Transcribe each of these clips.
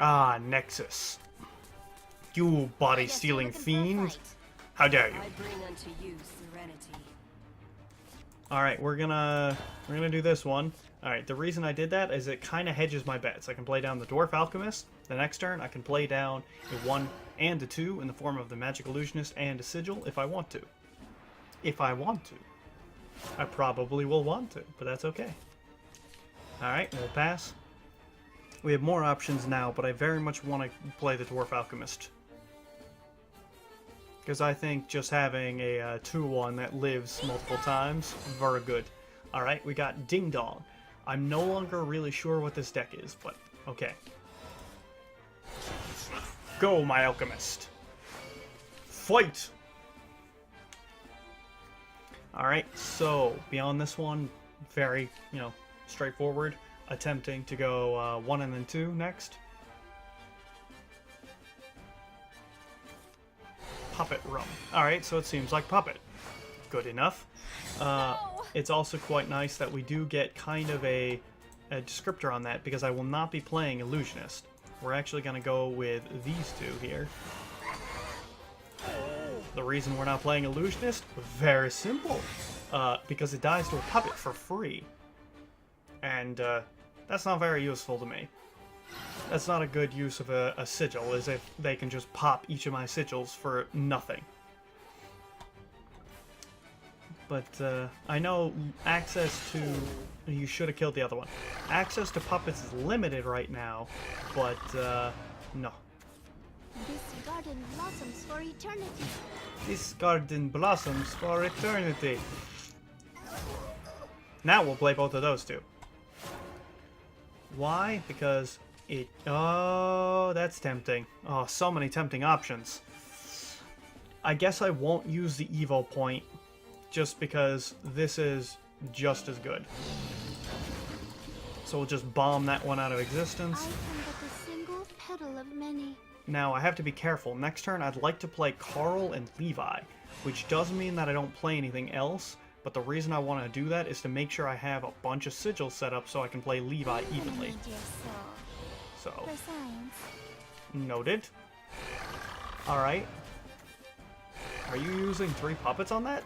Ah, Nexus. You body-stealing fiend. How dare you? I bring unto you serenity. Alright, we're gonna do this one. Alright, the reason I did that is it kind of hedges my bets. I can play down the Dwarf Alchemist. The next turn, I can play down a 1 and a 2 in the form of the Magic Illusionist and a Sigil if I want to. If I want to. I probably will want to, but that's okay. Alright, we'll pass. We have more options now, but I very much want to play the Dwarf Alchemist. Because I think just having a 2-1 that lives multiple times, very good. Alright, we got Ding Dong. I'm no longer really sure what this deck is, but okay. Go, my Alchemist! Fight! Alright, so, beyond this one, very, straightforward. Attempting to go 1 and then 2 next. Puppet Room. Alright, so it seems like Puppet. Good enough. It's also quite nice that we do get kind of a descriptor on that, because I will not be playing Illusionist. We're actually going to go with these two here. The reason we're not playing Illusionist? Very simple. Because it dies to a puppet for free. And that's not very useful to me. That's not a good use of a sigil, is if they can just pop each of my sigils for nothing. But I know access to... You should have killed the other one. Access to puppets is limited right now, but no. This garden blossoms for eternity. This garden blossoms for eternity. Now we'll play both of those two. Why? Because it... Oh, that's tempting. Oh, so many tempting options. I guess I won't use the Evo point, just because this is just as good. So we'll just bomb that one out of existence. I am but a single petal of many. Now, I have to be careful. Next turn, I'd like to play Carl and Levi, which does mean that I don't play anything else. But the reason I want to do that is to make sure I have a bunch of sigils set up so I can play Levi evenly. So, noted. Alright. Are you using 3 puppets on that?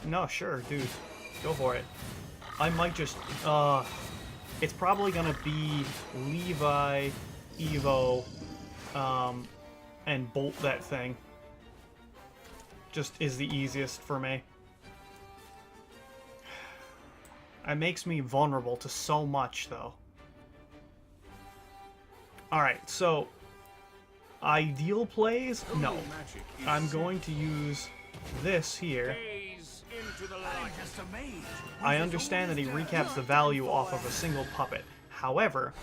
No, sure, dude. Go for it. I might just, it's probably gonna be Levi, Evo, and bolt that thing. Just is the easiest for me. It makes me vulnerable to so much, though. Alright, so... Ideal plays? No. I'm going to use this here. I understand that he recaps the value off of a single puppet. However,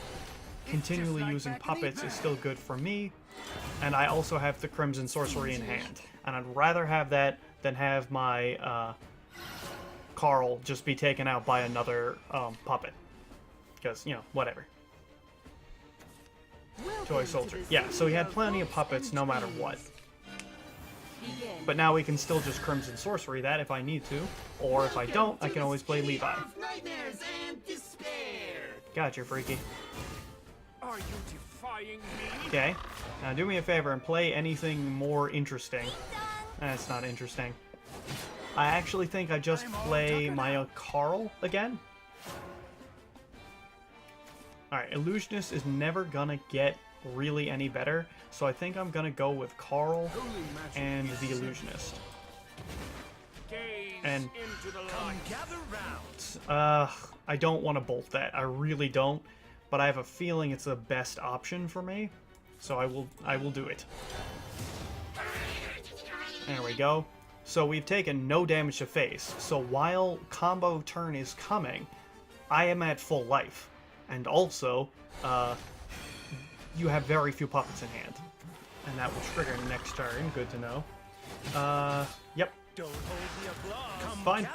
continually using puppets is still good for me, and I also have the Crimson Sorcery in hand. And I'd rather have that than have my Carl just be taken out by another puppet. Because, whatever. Toy Soldier. Yeah, so he had plenty of puppets no matter what. But now we can still just Crimson Sorcery that if I need to. Or if I don't, I can always play Levi. Gotcha, freaky. Are you defying me? Okay. Now do me a favor and play anything more interesting. That's not interesting. I actually think I just play my Carl again. Alright, Illusionist is never gonna get really any better, so I think I'm gonna go with Carl and the Illusionist. And I don't want to bolt that. I really don't, but I have a feeling it's the best option for me, so I will do it. There we go. So we've taken no damage to face, so while combo turn is coming, I am at full life. And also, you have very few puppets in hand. And that will trigger next turn, good to know. Yep. Don't hold the applause. Fine.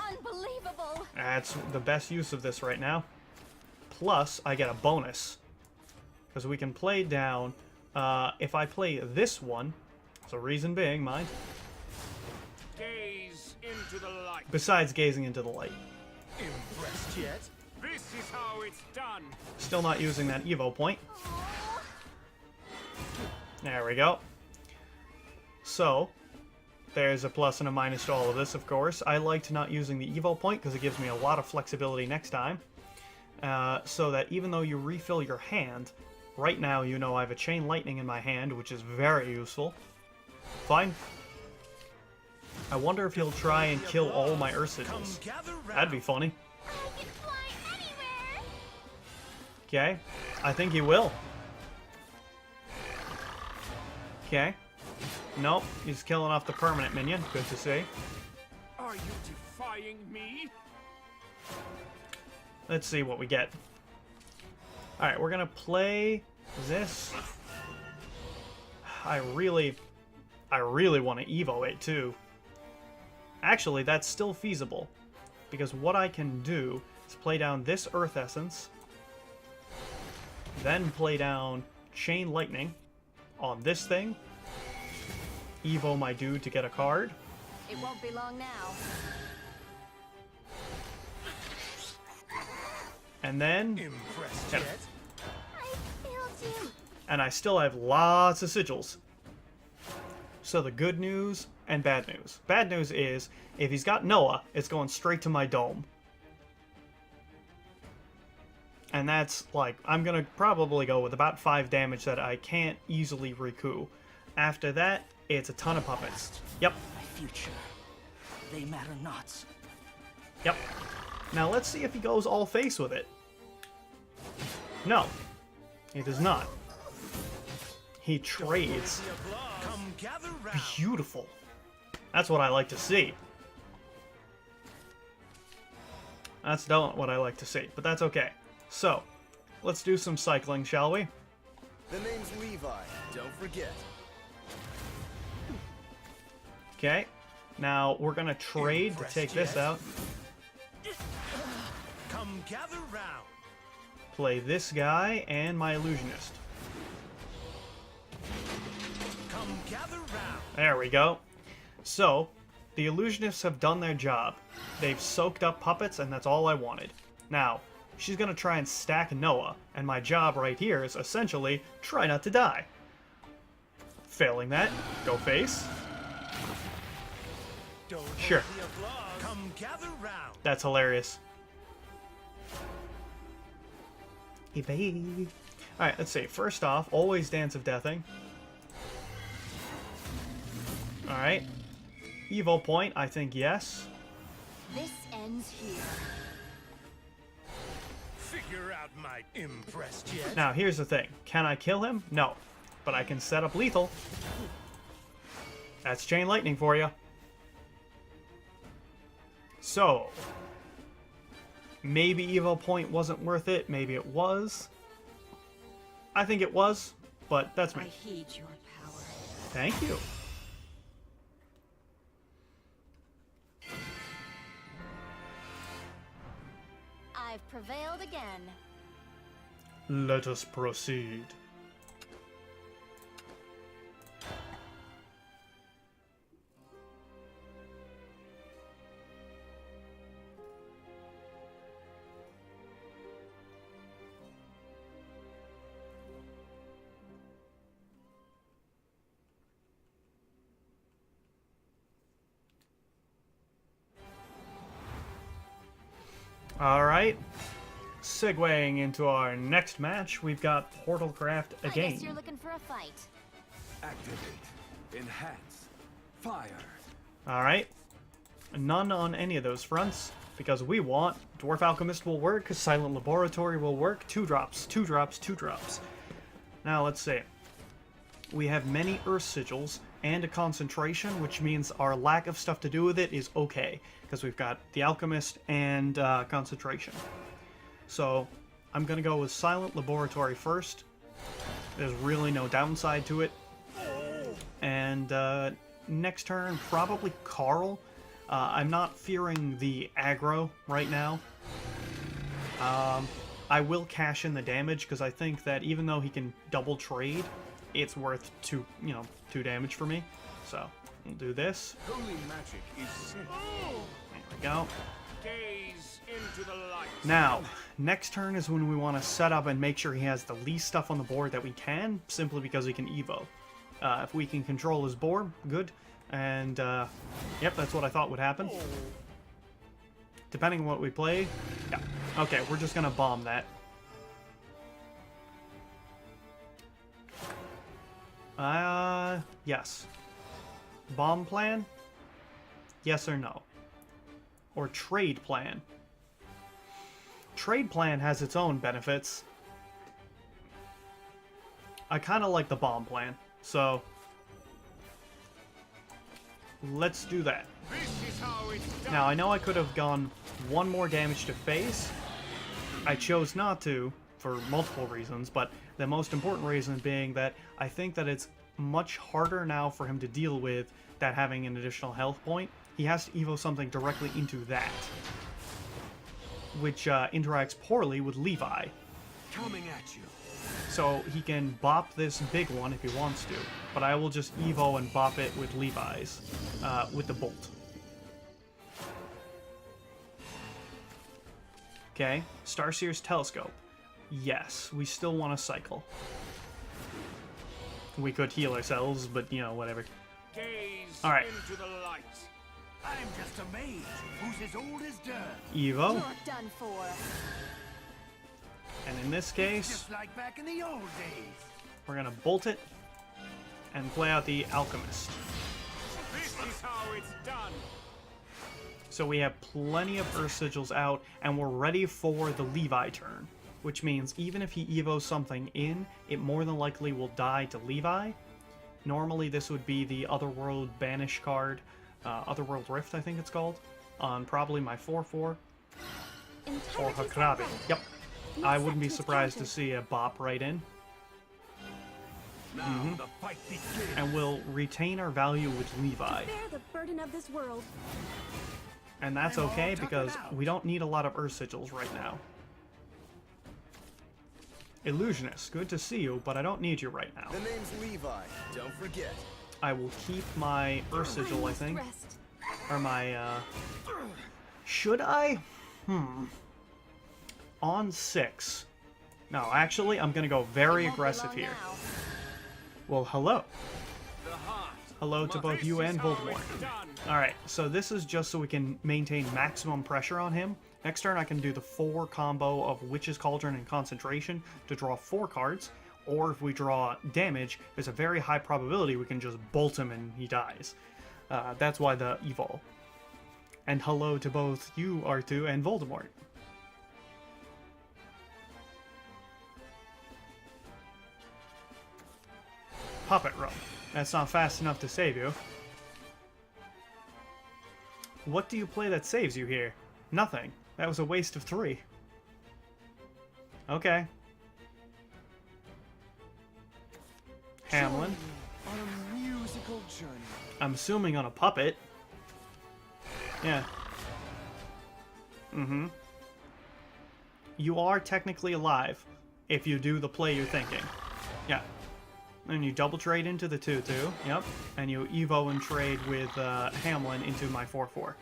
Unbelievable. That's the best use of this right now. Plus, I get a bonus. Because we can play down, if I play this one, so reason being, mind. Gaze into the light. Besides gazing into the light. Impressed yet? This is how it's done. Still not using that Evo point. There we go. So, there's a plus and a minus to all of this, of course. I liked not using the Evo point because it gives me a lot of flexibility next time. So that even though you refill your hand, right now you know I have a Chain Lightning in my hand, which is very useful. Fine. I wonder if he'll try and kill all my Earth Sigils. That'd be funny. I can fly anywhere. Okay, I think he will. Okay. Nope, he's killing off the permanent minion. Good to see. Are you defying me? Let's see what we get. Alright, we're gonna play this. I really want to Evo it too. Actually, that's still feasible. Because what I can do is play down this Earth Essence, then play down Chain Lightning on this thing, Evo my dude to get a card. It won't be long now. And then... Impressed Yep. yet? I failed you. And I still have lots of sigils. So the good news and bad news. Bad news is, if he's got Noah, it's going straight to my dome. And that's, like, I'm gonna probably go with about 5 damage that I can't easily recoup. After that, it's a ton of puppets. Yep, My future. They matter not. yep. Now let's see if he goes all face with it. No, he does not. He trades. Come gather round. Beautiful. That's what I like to see. That's not what I like to see, but that's okay. So, let's do some cycling, shall we? The name's Levi, don't forget. Okay. Now, we're gonna trade to take this out. Come gather round. Play this guy and my illusionist. Come gather round. There we go. So, the illusionists have done their job. They've soaked up puppets, and that's all I wanted. Now, she's gonna try and stack Noah, and my job right here is essentially try not to die. Failing that, go face. Don't Sure. hold the applause. Come gather round. That's hilarious. Evade. Alright, let's see. First off, always Dance of Deathing. Alright. Evo point, I think yes. This ends here. Figure out my impressed yet? Now, here's the thing. Can I kill him? No. But I can set up lethal. That's Chain Lightning for you. So, maybe Evo point wasn't worth it. Maybe it was. I think it was, but that's I me. heed your power. Thank you. I've prevailed again. Let us proceed. Alright, segueing into our next match, we've got Portalcraft I guess again. you're looking for a fight. Activate. Enhance. Fire. Alright, none on any of those fronts, because we want Dwarf Alchemist will work, Silent Laboratory will work, 2 drops, 2 drops, 2 drops. Now let's see. We have many Earth Sigils and a Concentration, which means our lack of stuff to do with it is okay, because we've got the Alchemist and Concentration. So, I'm going to go with Silent Laboratory first. There's really no downside to it. And next turn, probably Carl. I'm not fearing the aggro right now. I will cash in the damage, because I think that even though he can double trade, it's worth 2 damage for me. So, we'll do this. Holy magic is sin. There we go. Gaze into the light. Now, Next turn is when we want to set up and make sure he has the least stuff on the board that we can, simply because he can Evo. If we can control his board, good. And, yep, that's what I thought would happen. Depending on what we play, yeah. Okay, we're just gonna bomb that. Yes. Bomb plan? Yes or no? Or trade plan? Trade plan has its own benefits. I kind of like the bomb plan, so let's do that. Now, I know I could have gone one more damage to face. I chose not to, for multiple reasons, but the most important reason being that I think that it's much harder now for him to deal with that having an additional health point. He has to Evo something directly into that, which interacts poorly with Levi. Coming at you. So he can bop this big one if he wants to, but I will just Evo and bop it with Levi's, with the bolt. Okay, Starseer's Telescope. Yes, we still want to cycle. We could heal ourselves, but, you know, whatever. Gaze All right. into the light. I'm just a mage who's as old as dirt. Evo, You're done for. and in this case, Just like back in the old days. we're gonna bolt it and play out the Alchemist. This is how it's done. So we have plenty of Earth Sigils out, and we're ready for the Levi turn. Which means even if he Evos something in, it more than likely will die to Levi. Normally this would be the Otherworld Banish card, Otherworld Rift I think it's called, on probably my 4/4, or Hakrabi. Yep, I wouldn't be surprised to see a bop right in. Now the fight begins. And we'll retain our value with Levi. Bear the burden of this world. And that's And all okay tough it because out. we don't need a lot of Earth Sigils right now. Illusionist, good to see you, but I don't need you right now. The name's Levi. Don't forget. I will keep my Earth Sigil, I think. Rest. Or my, should I? On 6. No, actually, I'm gonna go very Won't be aggressive long here. now. Well, hello. The heart. Hello to both This you is and how Voldemort. it's done. Alright, so this is just so we can maintain maximum pressure on him. Next turn I can do the 4 combo of Witch's Cauldron and Concentration to draw 4 cards, or if we draw damage, there's a very high probability we can just bolt him and he dies. That's why the Evol. And hello to both you, R2, and Voldemort. Puppet Row. That's not fast enough to save you. What do you play that saves you here? Nothing. That was a waste of 3. Okay. Hamlin. On a musical journey. I'm assuming on a puppet. Yeah. Mm-hmm. You are technically alive if you do the play you're thinking. Yeah. And you double trade into the 2/2. Yep. And you Evo and trade with Hamlin into my 4/4.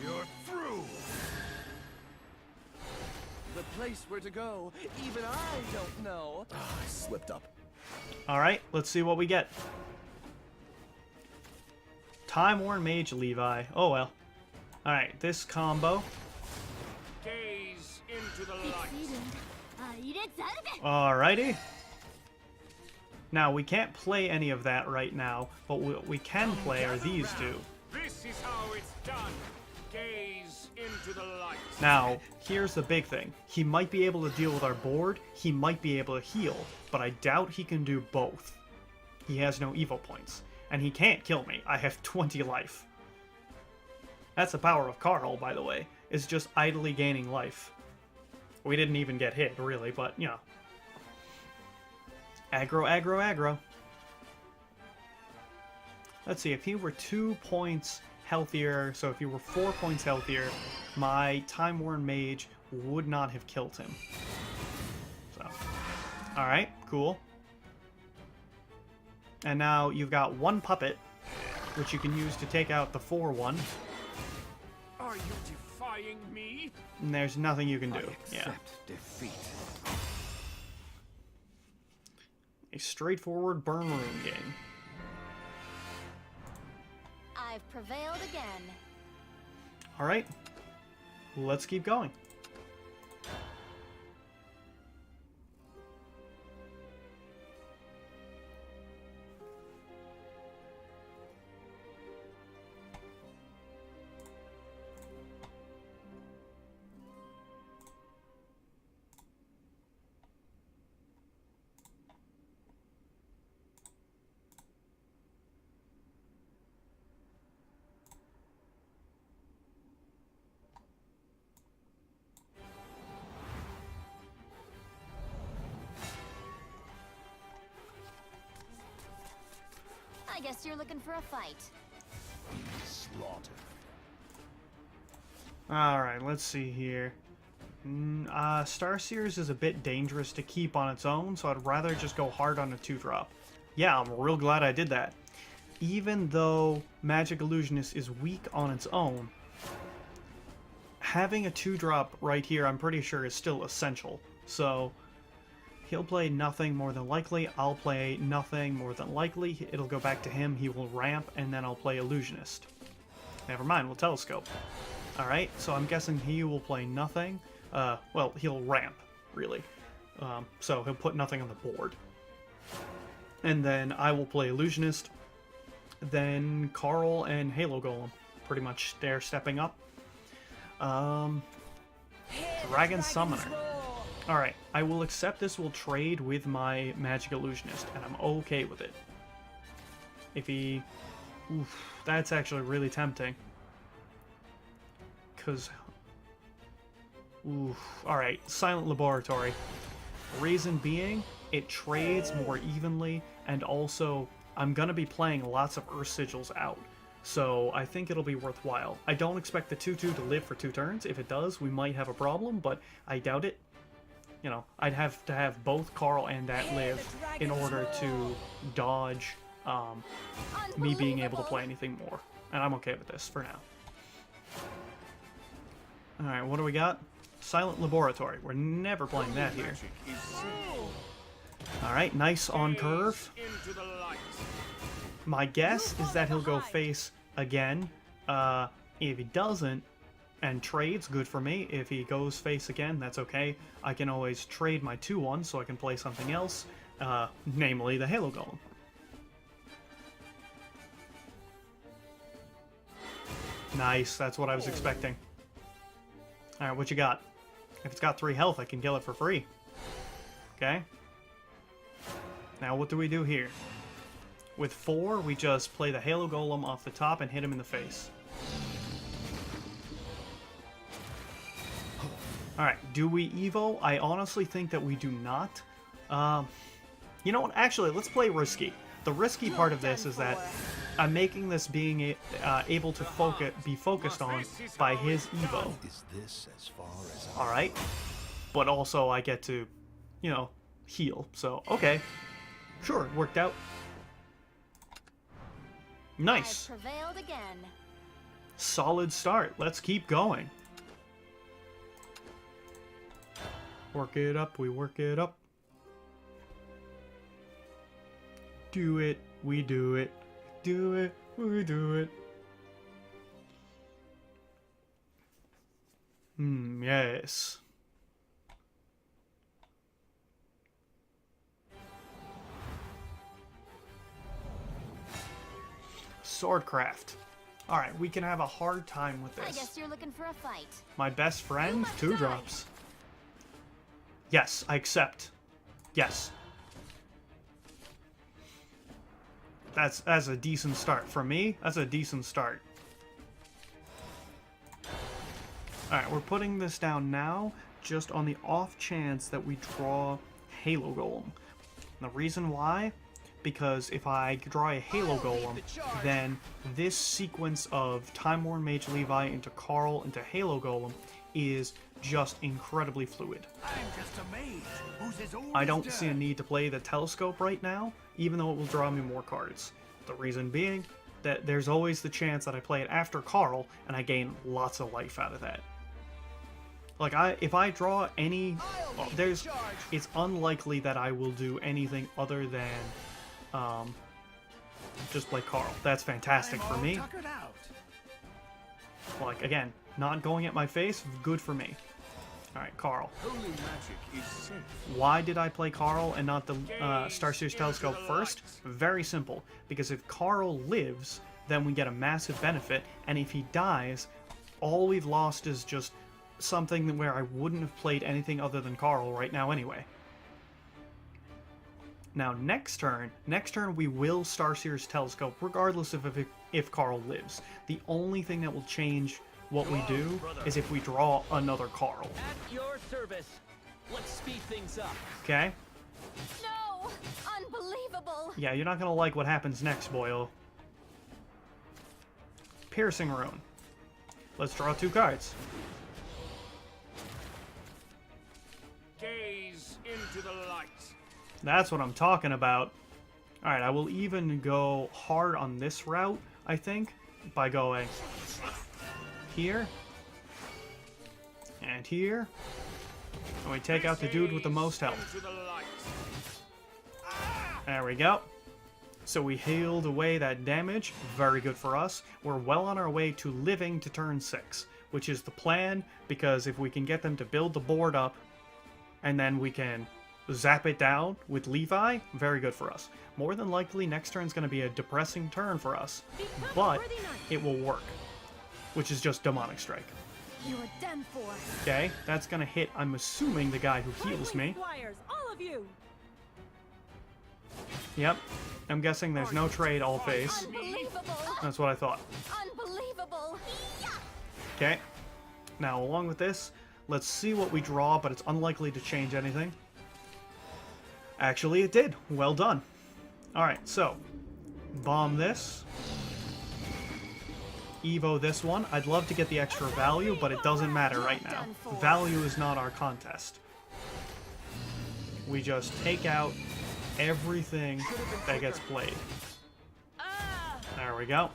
You're through. The place where to go, even I don't know. I slipped up. Alright, let's see what we get. Time-worn Mage Levi. Oh well. Alright, this combo. Gaze into the light. Alrighty. Now, we can't play any of that right now, but what we can play are these two. This is how it's done. Gaze into the light. Now, here's the big thing. He might be able to deal with our board, he might be able to heal, but I doubt he can do both. He has no Evo points, and he can't kill me. I have 20 life. That's the power of Carl, by the way, is just idly gaining life. We didn't even get hit, really, but, you know. Aggro, aggro, aggro. Let's see, if he were 2 points healthier, so if he were 4 points healthier, my Time-worn Mage would not have killed him. So, alright, cool. And now you've got 1 puppet, which you can use to take out the 4/1. Are you defying me? And there's nothing you can I do. Yeah. accept defeat. A straightforward burn room game. I've prevailed again. Alright. Let's keep going. I guess you're looking for a fight. Slaughtered. Alright, let's see here. Starseers is a bit dangerous to keep on its own, so I'd rather just go hard on a 2-drop. Yeah, I'm real glad I did that. Even though Magic Illusionist is weak on its own, having a 2-drop right here I'm pretty sure is still essential. So, he'll play nothing more than likely, I'll play nothing more than likely, it'll go back to him, he will ramp, and then I'll play Illusionist. Never mind, we'll Telescope. Alright, so I'm guessing he will play nothing. Well, he'll ramp, really. So he'll put nothing on the board. And then I will play Illusionist. Then Carl and Halo Golem. Pretty much they're stepping up. Dragon Summoner. Alright, I will accept this will trade with my Magic Illusionist, and I'm okay with it. If he... Oof, that's actually really tempting. Because... Oof. Alright, Silent Laboratory. Reason being, it trades more evenly, and also, I'm gonna be playing lots of Earth Sigils out. So, I think it'll be worthwhile. I don't expect the 2-2 to live for 2 turns. If it does, we might have a problem, but I doubt it. You know, I'd have to have both Carl and that live in order to dodge me being able to play anything more. And I'm okay with this for now. Alright, what do we got? Silent Laboratory. We're never playing that here. Alright, nice on curve. Into the light. My guess is that he'll go face again. If he doesn't, and trades, good for me. If he goes face again, that's okay. I can always trade my 2-1 so I can play something else, namely the Halo Golem. Nice, that's what I was expecting. Alright, what you got? If it's got 3 health, I can kill it for free. Okay. Now what do we do here? With 4, we just play the Halo Golem off the top and hit him in the face. Alright, do we Evo? I honestly think that we do not. You know what? Actually, let's play risky. The risky part of this is that I'm making this being able to be focused on by his Evo. Is this as far as Alright. But also I get to, you know, heal. So, okay. Sure, it worked out. Nice. I've prevailed again. Solid start. Let's keep going. Work it up, we work it up. Do it, we do it. Do it, we do it. Yes. Swordcraft. Alright, we can have a hard time with I this. guess you're looking for a fight. My best friend, must 2 die. drops. Yes, I accept. Yes. That's a decent start. For me, that's a decent start. Alright, we're putting this down now, just on the off chance that we draw Halo Golem. And the reason why? Because if I draw a Halo Golem, then this sequence of Time Worn Mage Levi into Carl into Halo Golem is just incredibly fluid. I'm just a mage who's as old I as don't dirt. see a need to play the Telescope right now, even though it will draw me more cards. The reason being, that there's always the chance that I play it after Carl, and I gain lots of life out of that. Like, if I draw any... Well, it's unlikely that I will do anything other than just play Carl. That's fantastic for me. Like, again, not going at my face, good for me. Alright, Carl. Holy magic is safe. Why did I play Carl and not the Star Series Telescope first? Very simple. Because if Carl lives, then we get a massive benefit, and if he dies, all we've lost is just something where I wouldn't have played anything other than Carl right now anyway. Now, next turn we will Star Series Telescope, regardless of if Carl lives. The only thing that will change what we do is if we draw another Carl. At your service. Let's speed things up. Okay? No! Unbelievable! Yeah, you're not gonna like what happens next, boyo. Piercing Rune. Let's draw 2 cards. Gaze into the light. That's what I'm talking about. Alright, I will even go hard on this route, I think, by going here, and here, and we take out the dude with the most health. Into the light. There we go. So we healed away that damage, very good for us. We're well on our way to living to turn 6, which is the plan, because if we can get them to build the board up, and then we can zap it down with Levi, very good for us. More than likely, next turn's going to be a depressing turn for us, but it will work, which is just Demonic Strike. You are done for. Okay, that's going to hit, I'm assuming, the guy who heals me. Squires, all of you. Yep, I'm guessing there's no trade, all face. Unbelievable! That's what I thought. Unbelievable! Okay, now along with this, let's see what we draw, but it's unlikely to change anything. Actually, it did. Well done. Alright, so, bomb this. Evo this one. I'd love to get the extra value, but it doesn't matter right now. Value is not our contest. We just take out everything that gets played. There we go.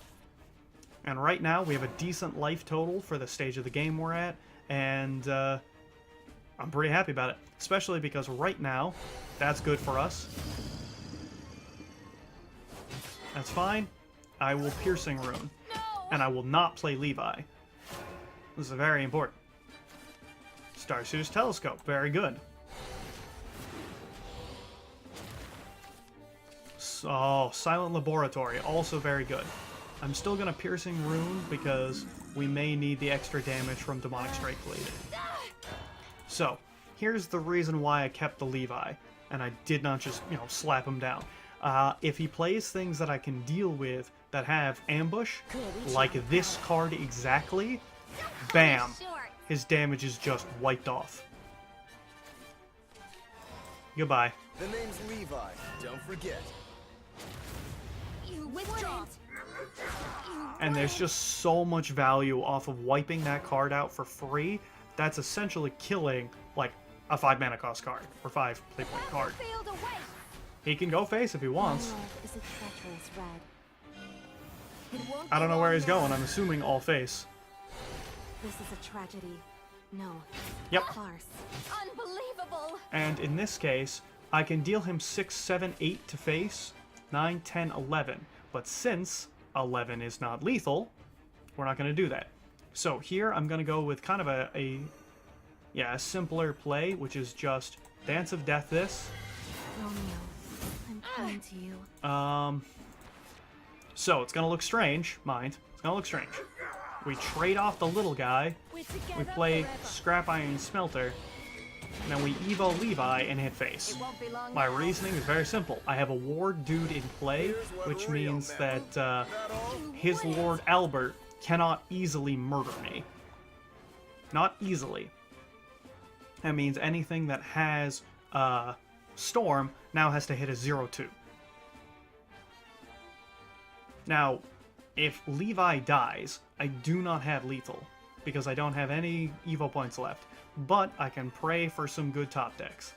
And right now, we have a decent life total for the stage of the game we're at, and I'm pretty happy about it. Especially because right now, that's good for us. That's fine. I will Piercing Rune. And I will not play Levi. This is very important. Star Series Telescope. Very good. Oh, Silent Laboratory. Also very good. I'm still going to Piercing Rune because we may need the extra damage from Demonic Strike later. So, here's the reason why I kept the Levi. And I did not just, slap him down. If he plays things that I can deal with that have ambush, like this card exactly, bam, his damage is just wiped off. Goodbye. The name's Levi. Don't forget. You withdraw. And there's just so much value off of wiping that card out for free. That's essentially killing, like, a 5-mana cost card, or 5 playpoint card. Failed away. He can go face if he wants. Love is a treacherous red. It won't I don't be know where long he's now. going. I'm assuming all face. This is a tragedy. No. Yep. Farce. Unbelievable. And in this case, I can deal him 6, 7, 8 to face, 9, 10, 11. But since 11 is not lethal, we're not going to do that. So here I'm going to go with kind of a simpler play, which is just Dance of Death this. Romeo, I'm coming to you. So it's going to look strange, mind. It's going to look strange. We trade off the little guy, we play Scrap Iron Smelter, and then we Evo Levi and hit face. Won't be long My now. reasoning is very simple. I have a Ward dude in play, which means that his Lord Albert cannot easily murder me. Not easily. That means anything that has Storm now has to hit a 0-2. Now, if Levi dies, I do not have lethal, because I don't have any Evo points left. But I can pray for some good top decks.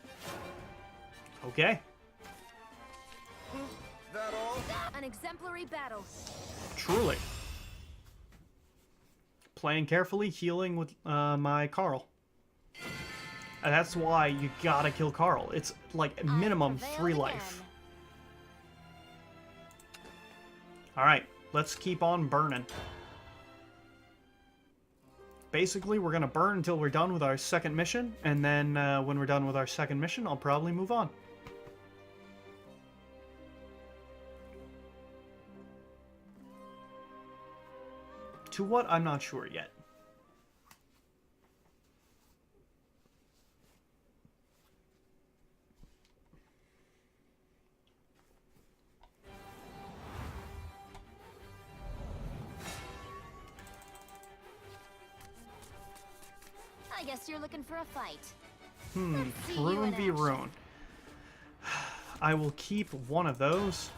Okay. That all? An exemplary battle. Truly. Playing carefully, healing with my Carl. And that's why you gotta kill Carl. It's like minimum 3 life. Alright, let's keep on burning. Basically, we're gonna burn until we're done with our second mission, and then when we're done with our second mission, I'll probably move on. To what, I'm not sure yet. I guess you're looking for a fight. Rune in v. Rune. I will keep one of those.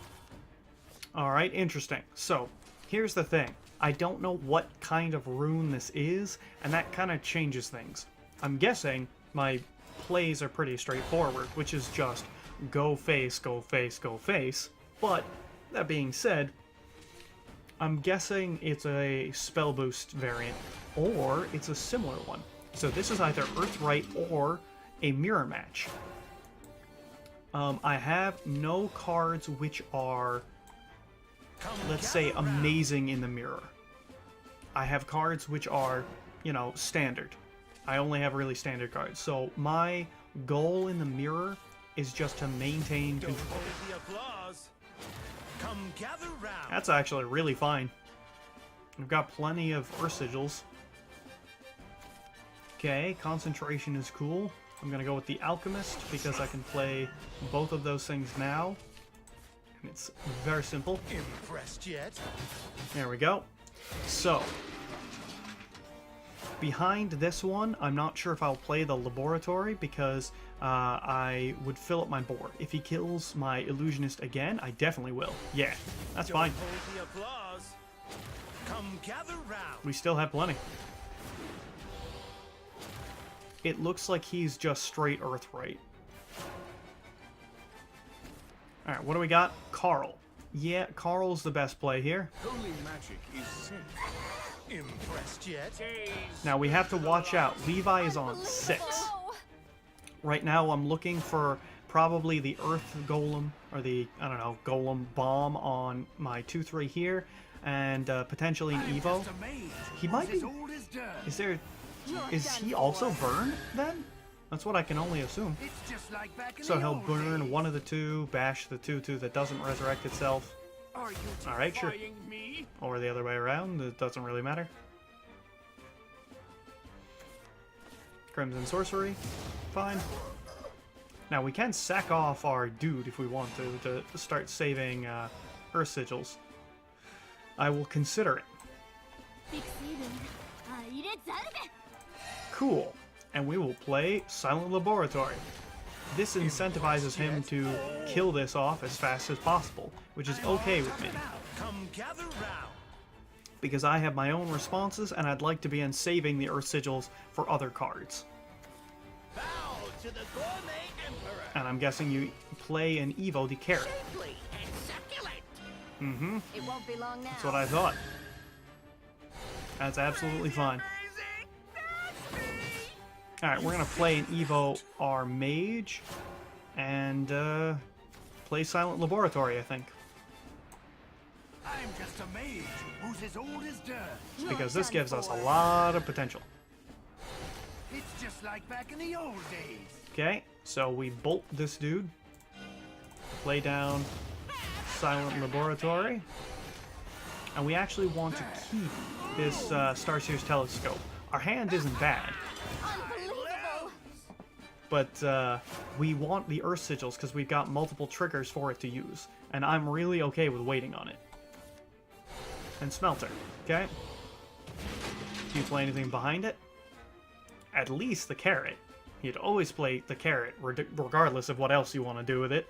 Alright, interesting. So, here's the thing. I don't know what kind of rune this is, and that kind of changes things. I'm guessing my plays are pretty straightforward, which is just go face, go face, go face. But, that being said, I'm guessing it's a spell boost variant, or it's a similar one. So this is either Earthright or a mirror match. I have no cards which are, let's say, amazing in the mirror. I have cards which are, you know, standard. I only have really standard cards. So my goal in the mirror is just to maintain control. Come gather round. That's actually really fine. I've got plenty of Earth Sigils. Okay, concentration is cool. I'm gonna go with the Alchemist because I can play both of those things now. And it's very simple. Impressed yet? There we go. So, behind this one, I'm not sure if I'll play the Laboratory because I would fill up my board. If he kills my Illusionist again, I definitely will. Yeah, that's fine. Hold the applause. Come gather round. We still have plenty. It looks like he's just straight Earthright. Alright, what do we got? Carl. Yeah, Carl's the best play here. Holy magic is sin. Impressed yet? Now we have to watch out. Levi is on 6. Oh, Right now I'm looking for probably the Earth Golem, or the, I don't know, Golem Bomb on my 2-3 here, and potentially an Evo. Just a mage He might who's be... as old as dirt. Is there... you're Is done he for. also burn, then? That's what I can only assume. It's just like back in So the he'll old burn days. one of the 2, bash the 2/2 that doesn't resurrect itself. Are you Alright, sure. defying me? Or the other way around, it doesn't really matter. Crimson Sorcery, fine. Now we can sack off our dude if we want to start saving Earth Sigils. I will consider it. Cool. And we will play Silent Laboratory. This incentivizes him to kill this off as fast as possible, which is okay with me. Come gather round. Because I have my own responses, and I'd like to begin saving the Earth Sigils for other cards. Bow to the gourmet emperor. And I'm guessing you play an Evo the Carrot. Shapely and succulent. Mm-hmm. It won't be long now. That's what I thought. That's absolutely fine. Alright, we're gonna play an Evo our Mage, and play Silent Laboratory, I think. I'm just a mage who's as old as dirt. Because this gives us a lot of potential. It's just like back in the old days. Okay, so we bolt this dude. Play down Silent Laboratory. And we actually want to keep this Starseer's Telescope. Our hand isn't bad, Unbelievable. but we want the Earth Sigils because we've got multiple triggers for it to use. And I'm really okay with waiting on it. And Smelter, okay? Do you play anything behind it? At least the Carrot. You'd always play the Carrot, regardless of what else you want to do with it.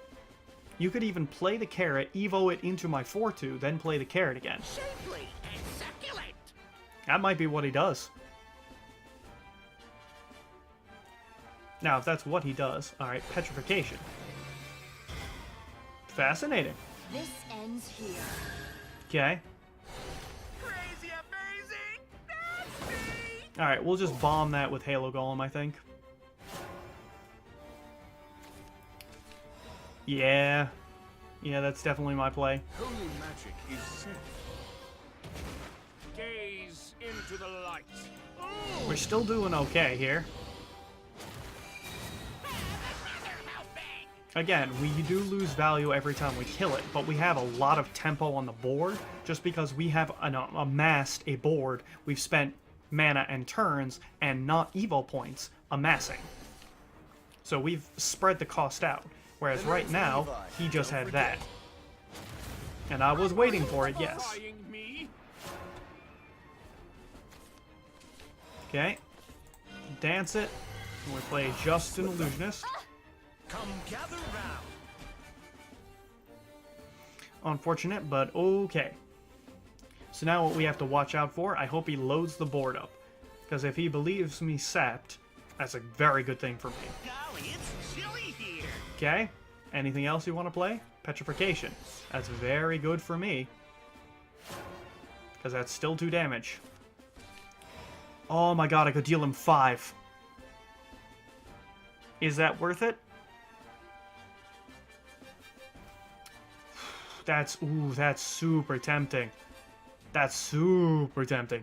You could even play the Carrot, Evo it into my 4-2, then play the Carrot again. Shapely and succulent. That might be what he does. Now, if that's what he does, alright, Petrification. Fascinating. This ends here. Okay. Crazy amazing! That's me! Alright, we'll just bomb that with Halo Golem, I think. Yeah. Yeah, that's definitely my play. Holy magic is safe. Gaze into the light. We're still doing okay here. Again, we do lose value every time we kill it, but we have a lot of tempo on the board just because we have amassed a board. We've spent mana and turns and not evo points amassing. So we've spread the cost out, whereas right now, he just had that. And I was waiting for it, yes. Trying me? Okay. Dance it. And we play Just an Illusionist. Come gather round. Unfortunate, but okay. So now what we have to watch out for, I hope he loads the board up. Because if he believes me sapped, that's a very good thing for me. Golly, it's chilly here! Okay? Anything else you want to play? Petrification. That's very good for me. Because that's still 2 damage. Oh my god, I could deal him 5. Is that worth it? Ooh, that's super tempting. That's super tempting.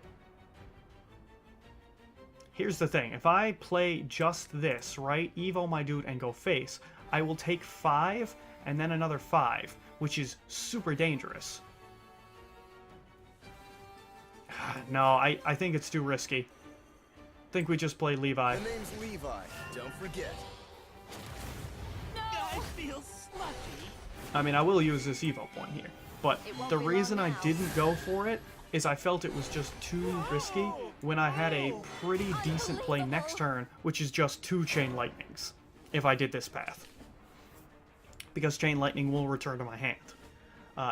Here's the thing. If I play just this, right? Evo my dude and go face, I will take 5 and then another 5, which is super dangerous. No, I think it's too risky. I think we just play Levi. The name's Levi. Don't forget. I feel slushy. I mean, I will use this evo point here, but the reason I didn't go for it is I felt it was just too risky when I had a pretty decent play next turn, which is just 2 Chain Lightnings, if I did this path. Because Chain Lightning will return to my hand.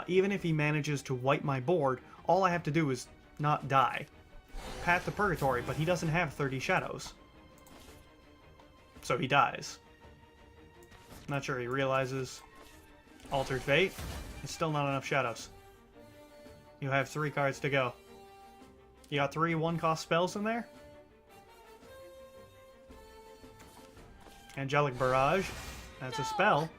Even if he manages to wipe my board, all I have to do is not die. Path to Purgatory, but he doesn't have 30 shadows. So he dies. Not sure he realizes. Altered Fate. It's still not enough shadows. You have 3 cards to go. You got 3 1-cost spells in there? Angelic Barrage. That's a spell.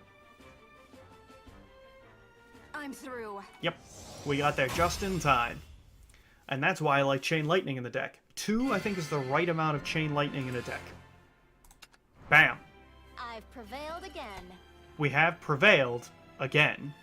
I'm through. Yep. We got there just in time. And that's why I like Chain Lightning in the deck. 2, I think, is the right amount of Chain Lightning in a deck. Bam. I've prevailed again. We have prevailed again.